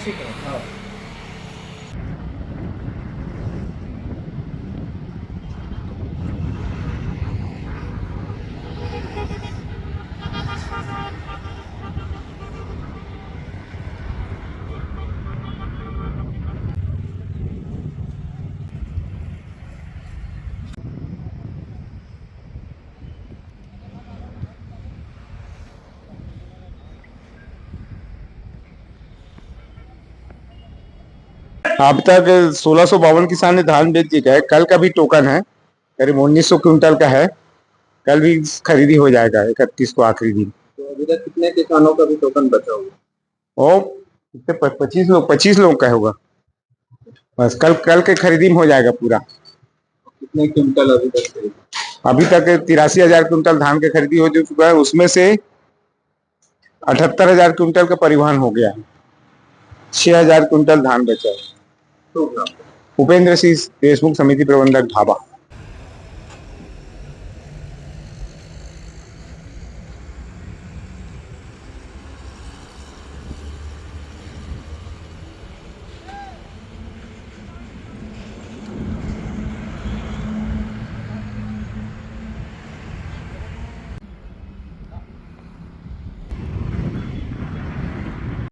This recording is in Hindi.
ठीक है। हाँ। अब तक 1652 किसान ने धान बेच दिया है। कल का भी टोकन है, करीब 1900 क्विंटल का है। कल भी खरीदी हो जाएगा 31 को आखिरी दिन। तो अभी तक कितने किसानों का भी टोकन बचा हुआ? और 25 लोग का होगा। बस कल कल के खरीदी में हो जाएगा पूरा। कितने क्विंटल अभी तक खरीदे? अभी तक 83,000 क्विंटल धान के खरीदी हो चुका है। उसमें से 78,000 क्विंटल का परिवहन हो गया है। 6,000 क्विंटल धान बचा है। तो उपेंद्र सिंह देशमुख, समिति प्रबंधक, ढाबा।